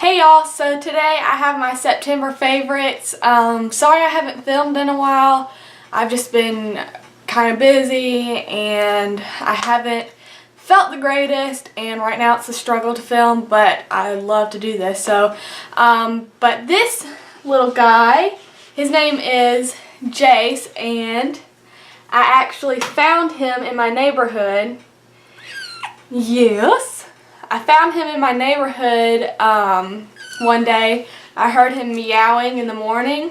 Hey y'all, so today I have my September favorites. Sorry I haven't filmed in a while. I've just been kind of busy and I haven't felt the greatest, and right now it's a struggle to film, but I love to do this. But this little guy, his name is Jace, and I actually found him in my neighborhood. Yes. I found him in my neighborhood one day. I heard him meowing in the morning,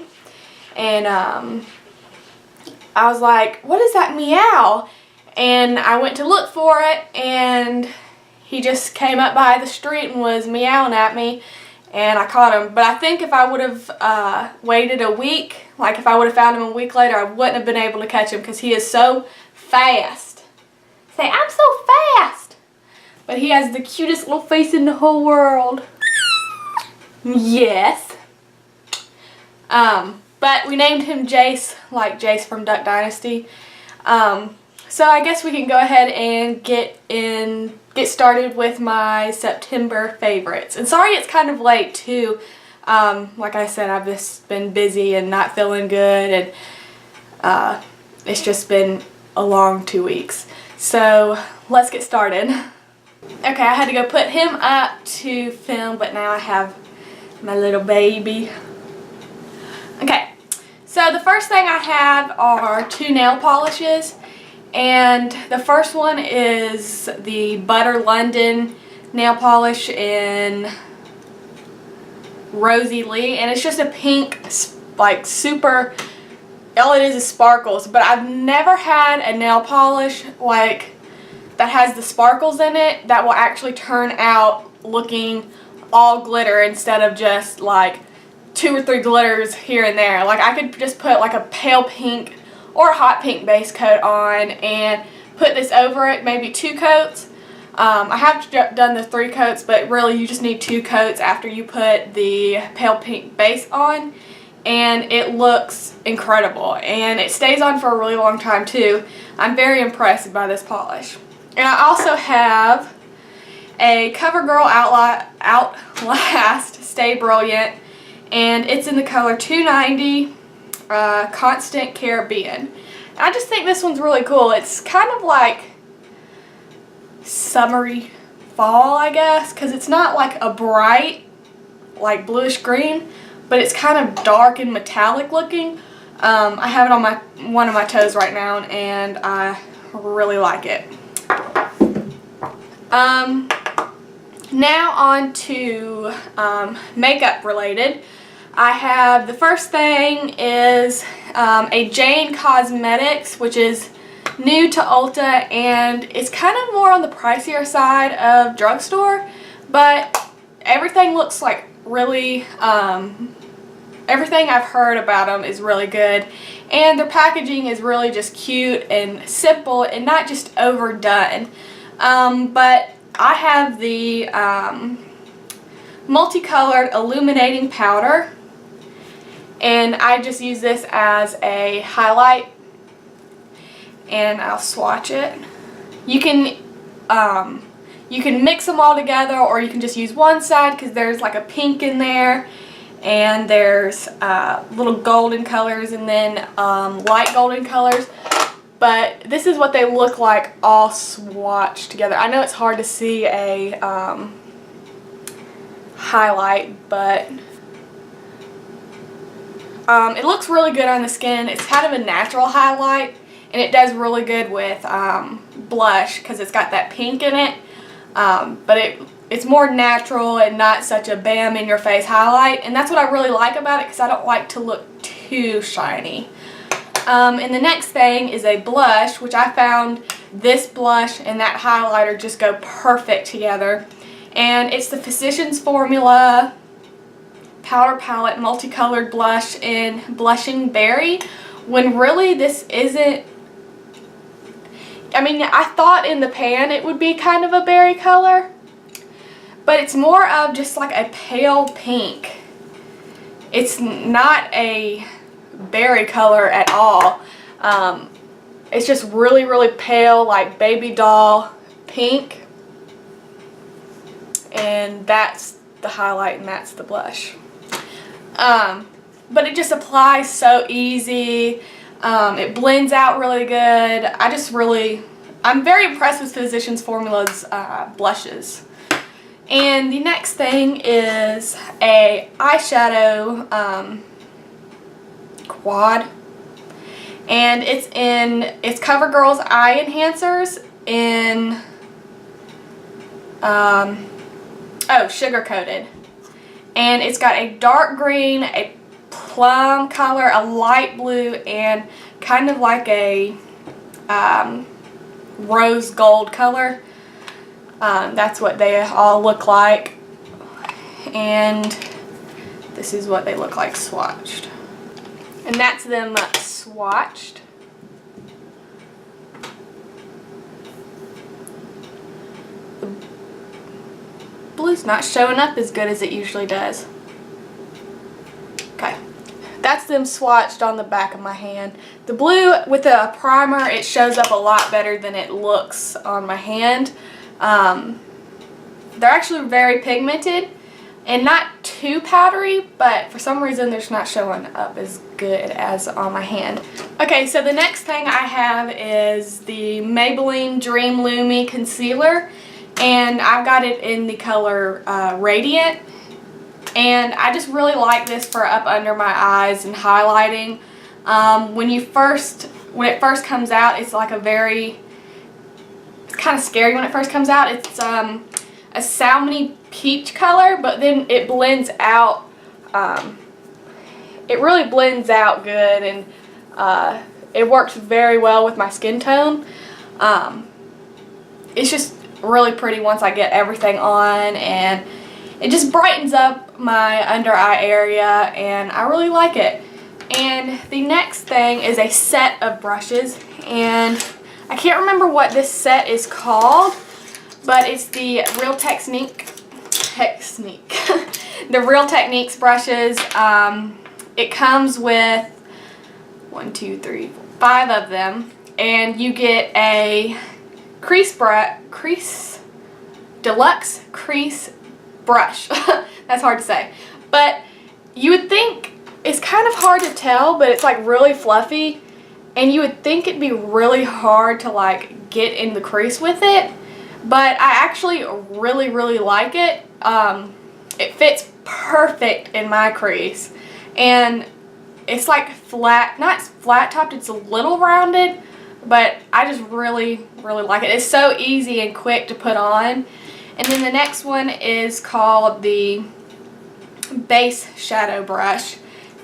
and I was like, what is that meow? And I went to look for it, and he just came up by the street and was meowing at me, and I caught him. But I think if I would have waited a week, like if I would have found him a week later, I wouldn't have been able to catch him because he is so fast. Say, I'm so fast! But he has the cutest little face in the whole world. Yes. But we named him Jace, like Jace from Duck Dynasty. So I guess we can go ahead and get started with my September favorites. And sorry it's kind of late too. Like I said, I've just been busy and not feeling good, and it's just been a long 2 weeks. So let's get started. Okay, I had to go put him up to film, but now I have my little baby. Okay, so the first thing I have are 2 nail polishes, and the first one is the Butter London nail polish in Rosy Lee, and it's just a pink, like super, all it is sparkles, but I've never had a nail polish like that has the sparkles in it that will actually turn out looking all glitter instead of just like 2 or 3 glitters here and there. Like I could just put like a pale pink or a hot pink base coat on and put this over it, maybe 2 coats. I have done the 3 coats, but really you just need 2 coats after you put the pale pink base on, and it looks incredible, and it stays on for a really long time too. I'm very impressed by this polish. And I also have a CoverGirl Outlast Stay Brilliant, and it's in the color 290 Constant Caribbean. I just think this one's really cool. It's kind of like summery fall, I guess, because it's not like a bright like bluish green, but it's kind of dark and metallic looking. I have it on one of my toes right now, and I really like it. Now on to makeup related. I have, the first thing is a Jane Cosmetics, which is new to Ulta, and it's kind of more on the pricier side of drugstore, but everything looks like really, everything I've heard about them is really good, and their packaging is really just cute and simple and not just overdone. But I have the multicolored illuminating powder, and I just use this as a highlight, and I'll swatch it. You can mix them all together, or you can just use one side because there's like a pink in there, and there's little golden colors, and then light golden colors. But this is what they look like all swatched together. I know it's hard to see a highlight, but it looks really good on the skin. It's kind of a natural highlight, and it does really good with blush because it's got that pink in it. But it's more natural and not such a bam in your face highlight, and that's what I really like about it because I don't like to look too shiny. And the next thing is a blush, which I found this blush and that highlighter just go perfect together. And it's the Physicians Formula Powder Palette Multicolored Blush in Blushing Berry, when really this isn't. I mean, I thought in the pan it would be kind of a berry color, but it's more of just like a pale pink. It's not a berry color at all. It's just really, really pale, like baby doll pink, and that's the highlight and that's the blush. But it just applies so easy. It blends out really good. I'm very impressed with Physicians Formula's blushes. And the next thing is a eyeshadow quad. And it's CoverGirl's Eye Enhancers in, Sugar Coated. And it's got a dark green, a plum color, a light blue, and kind of like a rose gold color. That's what they all look like. And this is what they look like swatched. And that's them swatched. The blue's not showing up as good as it usually does. Okay, that's them swatched on the back of my hand. The blue with the primer, it shows up a lot better than it looks on my hand. They're actually very pigmented and not too powdery, but for some reason they're just not showing up as good as on my hand. Okay, so the next thing I have is the Maybelline Dream Lumi Concealer, and I've got it in the color Radiant, and I just really like this for up under my eyes and highlighting. When it first comes out, it's like it's kind of scary when it first comes out. It's a salmony peach color, but then it blends out. It really blends out good, and it works very well with my skin tone. It's just really pretty once I get everything on, and it just brightens up my under eye area, and I really like it. And the next thing is a set of brushes, and I can't remember what this set is called, but it's the Real the Real Techniques brushes. It comes with 5 of them, and you get a deluxe crease brush. That's hard to say, but you would think it's kind of hard to tell, but it's like really fluffy, and you would think it'd be really hard to like get in the crease with it, but I actually really like it. It fits perfect in my crease, and it's like flat, not flat topped, it's a little rounded, but I just really like it. It's so easy and quick to put on. And then the next one is called the Base Shadow Brush,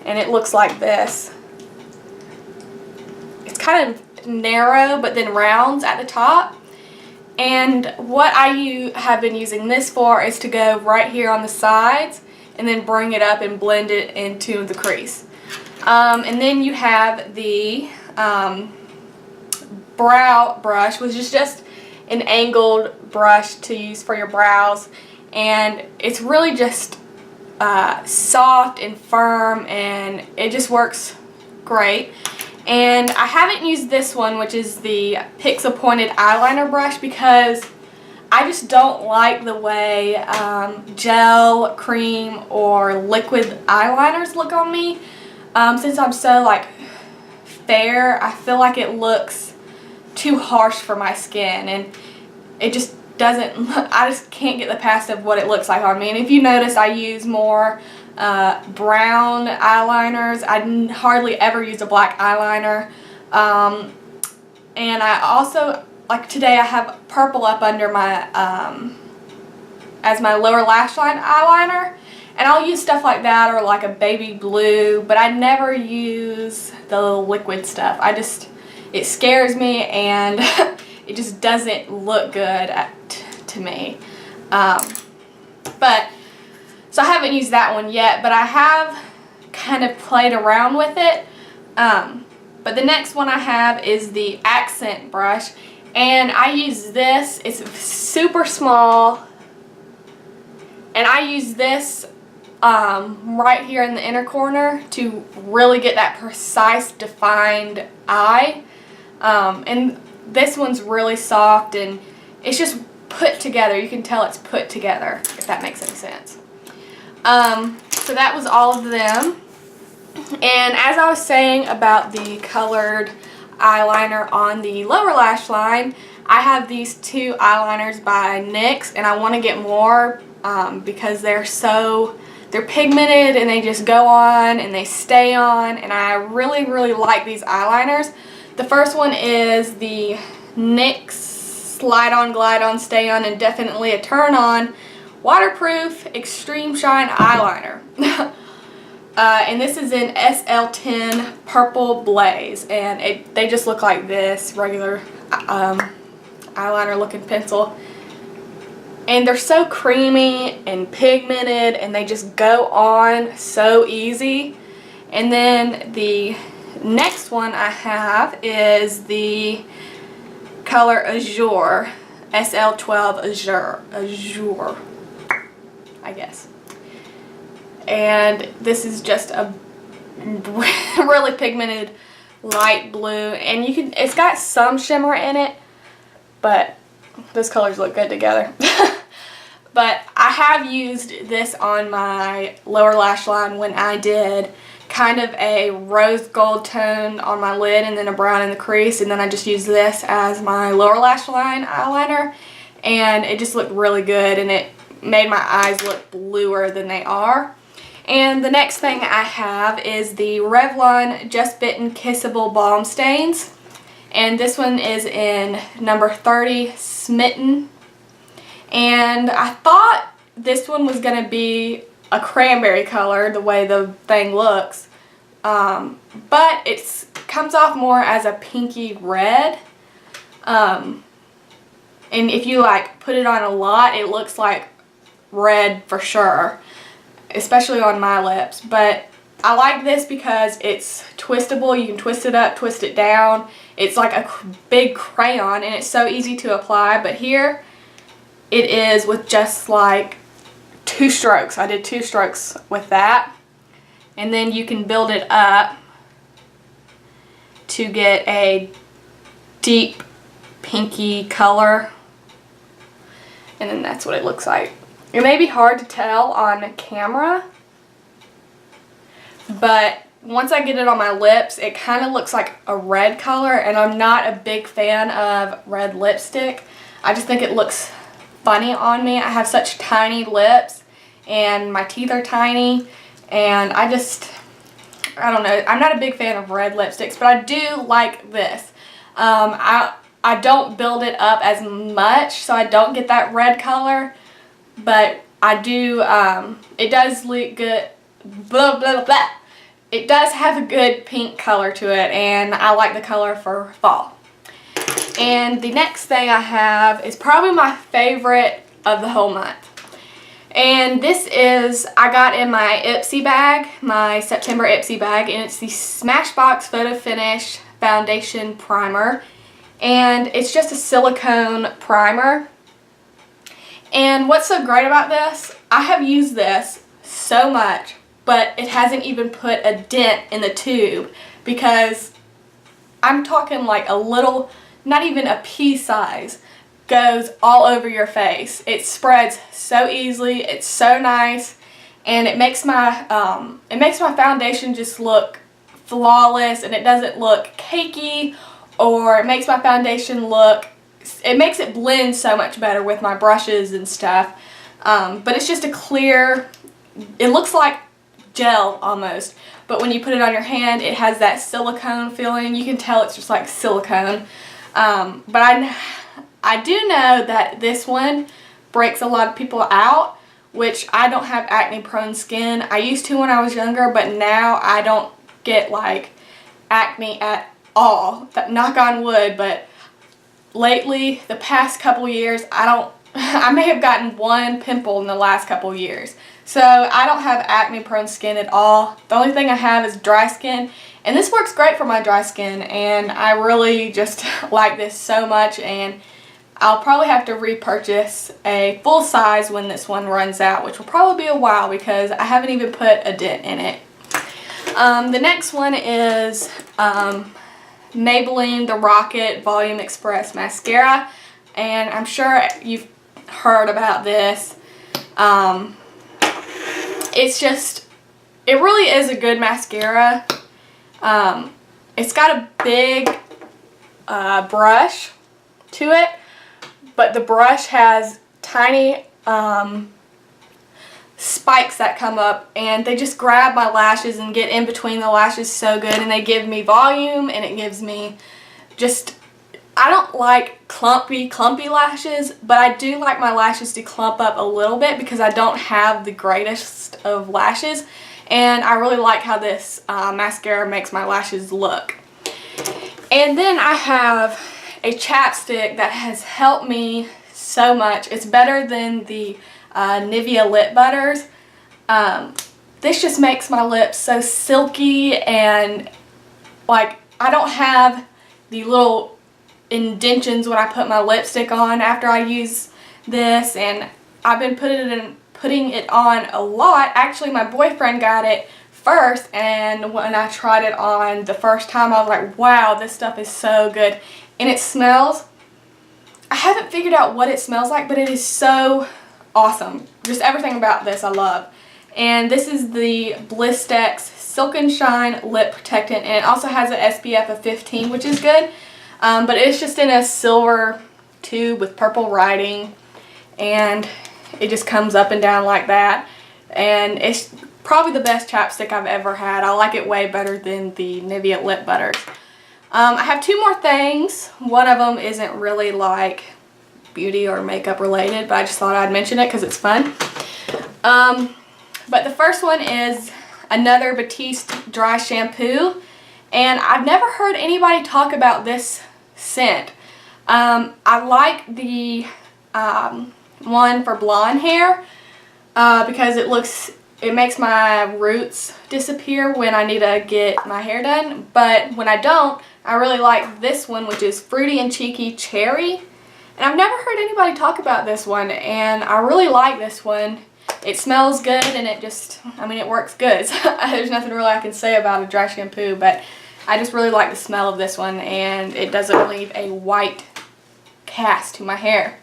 and it looks like this. It's kind of narrow but then rounds at the top. And what I have been using this for is to go right here on the sides and then bring it up and blend it into the crease. And then you have the brow brush, which is just an angled brush to use for your brows, and it's really just soft and firm, and it just works great. And I haven't used this one, which is the Pixel Pointed Eyeliner Brush, because I just don't like the way gel, cream, or liquid eyeliners look on me. Since I'm so like fair, I feel like it looks too harsh for my skin, and it just doesn't, I just can't get the past of what it looks like on me. And if you notice, I use more brown eyeliners. I hardly ever use a black eyeliner. And I also, like today, I have purple up under my, as my lower lash line eyeliner. And I'll use stuff like that, or like a baby blue, but I never use the liquid stuff. It scares me, and it just doesn't look good to me. So I haven't used that one yet, but I have kind of played around with it. But the next one I have is the Accent brush, and I use this. It's super small, and I use this right here in the inner corner to really get that precise, defined eye. And this one's really soft, and it's just put together. You can tell it's put together, if that makes any sense. So that was all of them. And as I was saying about the colored eyeliner on the lower lash line, I have these two eyeliners by NYX, and I want to get more because they're pigmented and they just go on and they stay on, and I really, really like these eyeliners. The first one is the NYX Slide On, Glide On, Stay On, and Definitely a Turn On Waterproof Extreme Shine Eyeliner. And this is in SL10 Purple Blaze, and they just look like this, regular eyeliner looking pencil. And they're so creamy and pigmented, and they just go on so easy. And then the next one I have is the color Azure, SL12 Azure, I guess. And this is just a really pigmented light blue, and it's got some shimmer in it, but those colors look good together. But I have used this on my lower lash line when I did kind of a rose gold tone on my lid and then a brown in the crease, and then I just used this as my lower lash line eyeliner, and it just looked really good, and it made my eyes look bluer than they are. And the next thing I have is the Revlon Just Bitten Kissable Balm Stains. And this one is in number 30, Smitten. And I thought this one was going to be a cranberry color, the way the thing looks. But it comes off more as a pinky red. And if you like put it on a lot, it looks like red for sure, especially on my lips. But I like this because it's twistable. You can twist it up, twist it down. It's like a big crayon, and it's so easy to apply. But here it is with just like 2 strokes. I did 2 strokes with that, and then you can build it up to get a deep pinky color, and then that's what it looks like. It may be hard to tell on camera, but once I get it on my lips, it kind of looks like a red color, and I'm not a big fan of red lipstick. I just think it looks funny on me. I have such tiny lips, and my teeth are tiny, and I don't know. I'm not a big fan of red lipsticks, but I do like this. I don't build it up as much, so I don't get that red color. But I do, it does look good, blah, blah, blah. It does have a good pink color to it, and I like the color for fall. And the next thing I have is probably my favorite of the whole month. And this is, I got in my Ipsy bag, my September Ipsy bag, and it's the Smashbox Photo Finish Foundation Primer. And it's just a silicone primer. And what's so great about this, I have used this so much, but it hasn't even put a dent in the tube, because I'm talking like a little, not even a pea size, goes all over your face. It spreads so easily, it's so nice, and it makes my foundation just look flawless, and it doesn't look cakey, or it makes my foundation look, it makes it blend so much better with my brushes and stuff. But it's just a clear, it looks like gel almost, but when you put it on your hand, it has that silicone feeling. You can tell it's just like silicone. But I do know that this one breaks a lot of people out, which I don't have acne prone skin. I used to when I was younger, but now I don't get like acne at all. Knock on wood, but lately, the past couple years, I may have gotten 1 pimple in the last couple years. So I don't have acne prone skin at all. The only thing I have is dry skin, and this works great for my dry skin, and I really just like this so much, and I'll probably have to repurchase a full size when this one runs out, which will probably be a while because I haven't even put a dent in it. The next one is Maybelline The Rocket Volume Express Mascara, and I'm sure you've heard about this. it really is a good mascara. It's got a big brush to it, but the brush has tiny spikes that come up, and they just grab my lashes and get in between the lashes so good, and they give me volume, and it gives me just, I don't like clumpy lashes, but I do like my lashes to clump up a little bit because I don't have the greatest of lashes, and I really like how this mascara makes my lashes look. And then I have a chapstick that has helped me so much. It's better than the Nivea lip butters. This just makes my lips so silky, and like I don't have the little indentions when I put my lipstick on after I use this, and I've been putting it on a lot. Actually, my boyfriend got it first, and when I tried it on the first time, I was like, wow, this stuff is so good. And it smells, I haven't figured out what it smells like, but it is so awesome. Just everything about this I love. And this is the Blistex Silk and Shine Lip Protectant, and it also has an SPF of 15, which is good. But it's just in a silver tube with purple writing, and it just comes up and down like that. And it's probably the best chapstick I've ever had. I like it way better than the Nivea lip butters. I have two more things. One of them isn't really like beauty or makeup related, but I just thought I'd mention it because it's fun. But the first one is another Batiste dry shampoo, and I've never heard anybody talk about this scent. I like the one for blonde hair because it makes my roots disappear when I need to get my hair done, but when I don't, I really like this one, which is Fruity and Cheeky Cherry. And I've never heard anybody talk about this one, and I really like this one. It smells good, and it just, I mean, it works good. So there's nothing really I can say about a dry shampoo, but I just really like the smell of this one, and it doesn't leave a white cast to my hair.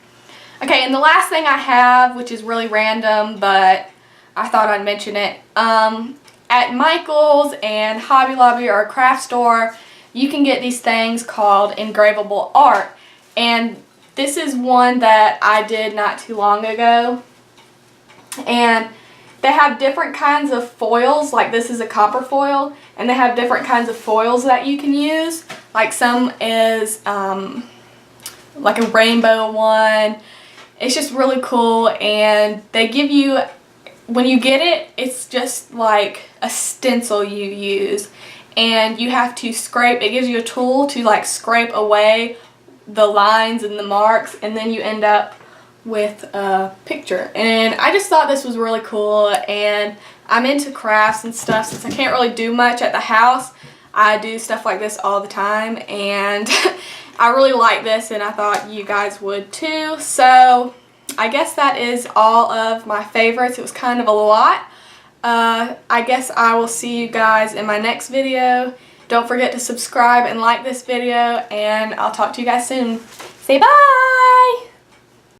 Okay, and the last thing I have, which is really random, but I thought I'd mention it. At Michael's and Hobby Lobby or a craft store, you can get these things called engravable art, and this is one that I did not too long ago, and they have different kinds of foils. Like this is a copper foil, and they have different kinds of foils that you can use. Like some is like a rainbow one. It's just really cool, and they give you, when you get it, it's just like a stencil you use, and you have to scrape. It gives you a tool to like scrape away the lines and the marks, and then you end up with a picture. And I just thought this was really cool, and I'm into crafts and stuff. Since I can't really do much at the house, I do stuff like this all the time, and I really like this, and I thought you guys would too. So I guess that is all of my favorites. It was kind of a lot. I guess I will see you guys in my next video. Don't forget to subscribe and like this video, and I'll talk to you guys soon. Say bye!